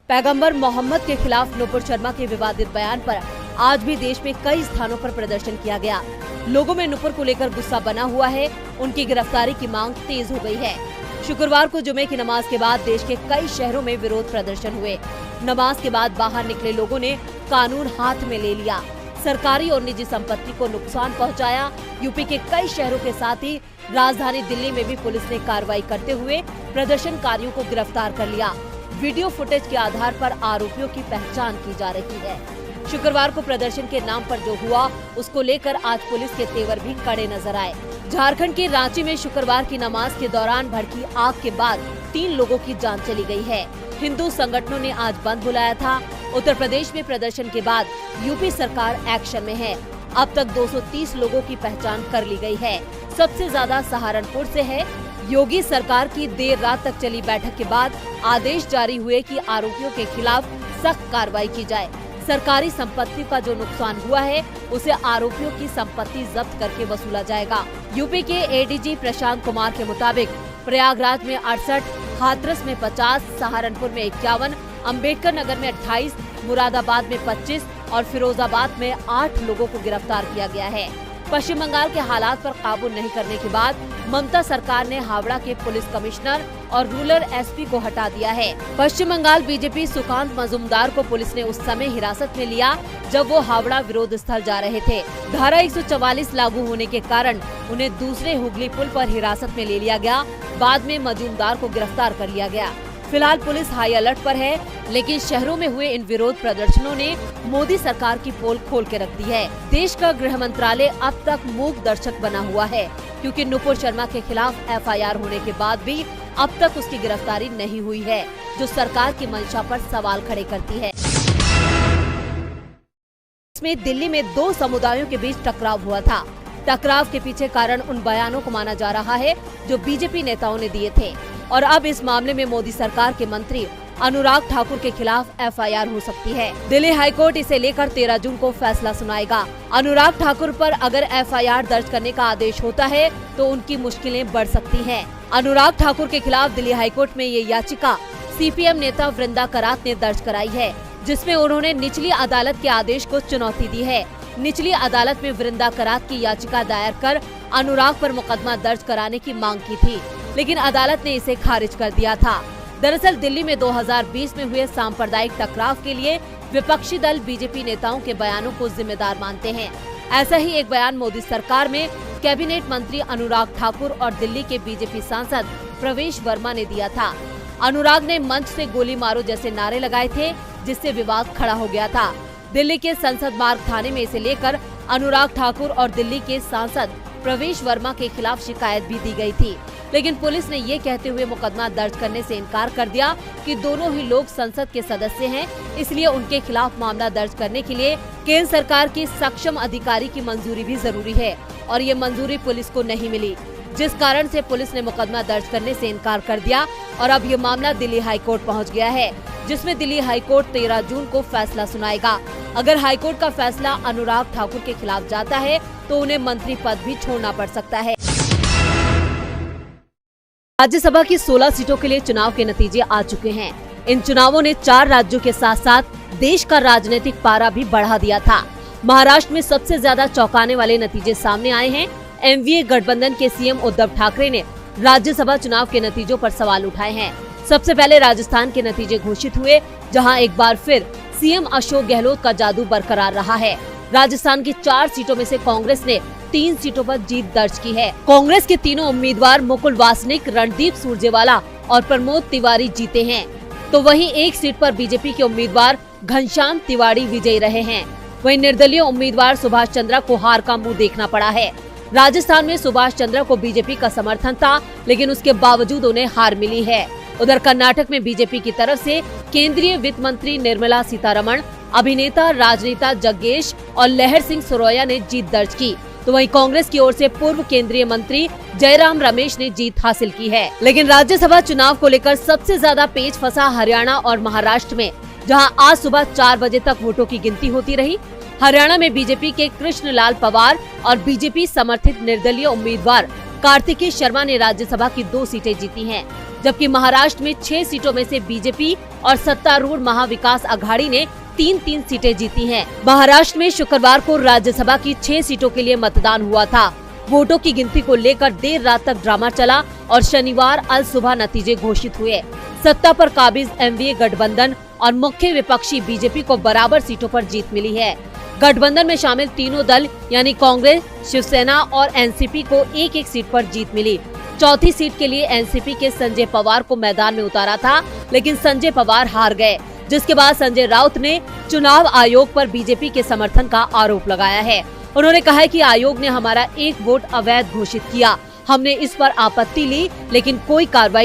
पैगंबर मोहम्मद के खिलाफ नुपुर शर्मा के विवादित बयान पर आज भी देश में कई स्थानों पर प्रदर्शन किया गया। लोगों में नुपुर को लेकर गुस्सा बना हुआ है। उनकी गिरफ्तारी की मांग तेज हो गई है। शुक्रवार को जुमे की नमाज के बाद देश के कई शहरों में विरोध प्रदर्शन हुए। नमाज के बाद बाहर निकले लोगों ने कानून हाथ में ले लिया, सरकारी और निजी संपत्ति को नुकसान पहुंचाया। यूपी के कई शहरों के साथ ही राजधानी दिल्ली में भी पुलिस ने कार्रवाई करते हुए प्रदर्शनकारियों को गिरफ्तार कर लिया। वीडियो फुटेज के आधार पर आरोपियों की पहचान की जा रही है। शुक्रवार को प्रदर्शन के नाम पर जो हुआ उसको लेकर आज पुलिस के तेवर भी कड़े नजर आए। झारखंड के रांची में शुक्रवार की नमाज के दौरान भड़की आग के बाद 3 लोगों की जान चली गई है। हिंदू संगठनों ने आज बंद बुलाया था। उत्तर प्रदेश में प्रदर्शन के बाद यूपी सरकार एक्शन में है। अब तक 230 लोगों की पहचान कर ली गई है। सबसे ज्यादा सहारनपुर से है। योगी सरकार की देर रात तक चली बैठक के बाद आदेश जारी हुए कि आरोपियों के खिलाफ सख्त कार्रवाई की जाए। सरकारी संपत्ति का जो नुकसान हुआ है उसे आरोपियों की संपत्ति जब्त करके वसूला जाएगा। यूपी के एडीजी प्रशांत कुमार के मुताबिक प्रयागराज में 68, हाथरस में 50, सहारनपुर में 51, अंबेडकर नगर में 28, मुरादाबाद में 25 और फिरोजाबाद में 8 लोगों को गिरफ्तार किया गया है। पश्चिम बंगाल के हालात पर काबू नहीं करने के बाद ममता सरकार ने हावड़ा के पुलिस कमिश्नर और रूरल एसपी को हटा दिया है। पश्चिम बंगाल बीजेपी सुकांत मजूमदार को पुलिस ने उस समय हिरासत में लिया जब वो हावड़ा विरोध स्थल जा रहे थे। धारा 144 लागू होने के कारण उन्हें दूसरे हुगली पुल पर हिरासत में ले लिया गया। बाद में मजूमदार को गिरफ्तार कर लिया गया। फिलहाल पुलिस हाई अलर्ट पर है, लेकिन शहरों में हुए इन विरोध प्रदर्शनों ने मोदी सरकार की पोल खोल के रख दी है। देश का गृह मंत्रालय अब तक मूक दर्शक बना हुआ है, क्योंकि नुपुर शर्मा के खिलाफ एफआईआर होने के बाद भी अब तक उसकी गिरफ्तारी नहीं हुई है, जो सरकार की मंशा पर सवाल खड़े करती है। इसमें दिल्ली में 2 समुदायों के बीच टकराव हुआ था। टकराव के पीछे कारण उन बयानों को माना जा रहा है जो बीजेपी नेताओं ने दिए थे, और अब इस मामले में मोदी सरकार के मंत्री अनुराग ठाकुर के खिलाफ एफआईआर हो सकती है। दिल्ली हाईकोर्ट इसे लेकर 13 जून को फैसला सुनाएगा। अनुराग ठाकुर पर अगर एफआईआर दर्ज करने का आदेश होता है तो उनकी मुश्किलें बढ़ सकती हैं। अनुराग ठाकुर के खिलाफ दिल्ली हाईकोर्ट में ये याचिका सीपीएम नेता वृंदा करात ने दर्ज कराई है, जिसमें उन्होंने निचली अदालत के आदेश को चुनौती दी है। निचली अदालत में वृंदा करात की याचिका दायर कर अनुराग पर मुकदमा दर्ज कराने की मांग की थी, लेकिन अदालत ने इसे खारिज कर दिया था। दरअसल दिल्ली में 2020 में हुए सांप्रदायिक टकराव के लिए विपक्षी दल बीजेपी नेताओं के बयानों को जिम्मेदार मानते हैं। ऐसा ही एक बयान मोदी सरकार में कैबिनेट मंत्री अनुराग ठाकुर और दिल्ली के बीजेपी सांसद प्रवेश वर्मा ने दिया था। अनुराग ने मंच से गोली मारो जैसे नारे लगाए थे, जिससे विवाद खड़ा हो गया था। दिल्ली के संसद मार्ग थाने में इसे लेकर अनुराग ठाकुर और दिल्ली के सांसद प्रवेश वर्मा के खिलाफ शिकायत भी दी गई थी, लेकिन पुलिस ने ये कहते हुए मुकदमा दर्ज करने से इनकार कर दिया कि दोनों ही लोग संसद के सदस्य हैं, इसलिए उनके खिलाफ मामला दर्ज करने के लिए केंद्र सरकार की सक्षम अधिकारी की मंजूरी भी जरूरी है, और ये मंजूरी पुलिस को नहीं मिली, जिस कारण से पुलिस ने मुकदमा दर्ज करने से इनकार कर दिया। और अब ये मामला दिल्ली हाईकोर्ट पहुंच गया है, जिसमें दिल्ली हाईकोर्ट 13 जून को फैसला सुनाएगा। अगर हाईकोर्ट का फैसला अनुराग ठाकुर के खिलाफ जाता है तो उन्हें मंत्री पद भी छोड़ना पड़ सकता है। राज्यसभा की 16 सीटों के लिए चुनाव के नतीजे आ चुके हैं। इन चुनावों ने 4 राज्यों के साथ साथ देश का राजनीतिक पारा भी बढ़ा दिया था। महाराष्ट्र में सबसे ज्यादा चौंकाने वाले नतीजे सामने आए हैं। एनडीए गठबंधन के सीएम उद्धव ठाकरे ने राज्यसभा चुनाव के नतीजों पर सवाल उठाए हैं। सबसे पहले राजस्थान के नतीजे घोषित हुए, जहां एक बार फिर सीएम अशोक गहलोत का जादू बरकरार रहा है। राजस्थान की 4 सीटों में से कांग्रेस ने 3 सीटों पर जीत दर्ज की है। कांग्रेस के तीनों उम्मीदवार मुकुल वासनिक, रणदीप सुरजेवाला और प्रमोद तिवारी जीते हैं, तो वहीं एक सीट पर बीजेपी के उम्मीदवार घनश्याम तिवारी विजयी रहे हैं। वहीं निर्दलीय उम्मीदवार सुभाष चंद्रा को हार का मुंह देखना पड़ा है। राजस्थान में सुभाष चंद्रा को बीजेपी का समर्थन था, लेकिन उसके बावजूद उन्हें हार मिली है। उधर कर्नाटक में बीजेपी की तरफ से केंद्रीय वित्त मंत्री निर्मला सीतारमण, अभिनेता राजनेता जग्गेश और लहर सिंह सुरैया ने जीत दर्ज की, तो वहीं कांग्रेस की ओर से पूर्व केंद्रीय मंत्री जयराम रमेश ने जीत हासिल की है। लेकिन राज्यसभा चुनाव को लेकर सबसे ज्यादा पेच फंसा हरियाणा और महाराष्ट्र में, जहां आज सुबह 4 बजे तक वोटों की गिनती होती रही। हरियाणा में बीजेपी के कृष्ण लाल पवार और बीजेपी समर्थित निर्दलीय उम्मीदवार कार्तिकी शर्मा ने राज्यसभा की 2 सीटें जीती हैं, जबकि महाराष्ट्र में 6 सीटों में से बीजेपी और सत्तारूढ़ महाविकास अघाड़ी ने 3-3 सीटें जीती हैं। महाराष्ट्र में शुक्रवार को राज्यसभा की 6 सीटों के लिए मतदान हुआ था। वोटों की गिनती को लेकर देर रात तक ड्रामा चला और शनिवार अल सुबह नतीजे घोषित हुए। सत्ता पर काबिज एनडीए गठबंधन और मुख्य विपक्षी बीजेपी को बराबर सीटों पर जीत मिली है। गठबंधन में शामिल तीनों दल यानी कांग्रेस, शिवसेना और एनसीपी को एक-एक सीट पर जीत मिली। चौथी सीट के लिए एनसीपी के संजय पवार को मैदान में उतारा था, लेकिन संजय पवार हार गए, जिसके बाद संजय राउत ने चुनाव आयोग पर बीजेपी के समर्थन का आरोप लगाया है। उन्होंने कहा है कि आयोग ने हमारा एक वोट अवैध घोषित किया। हमने इस पर आपत्ति ली, लेकिन कोई कार्रवाई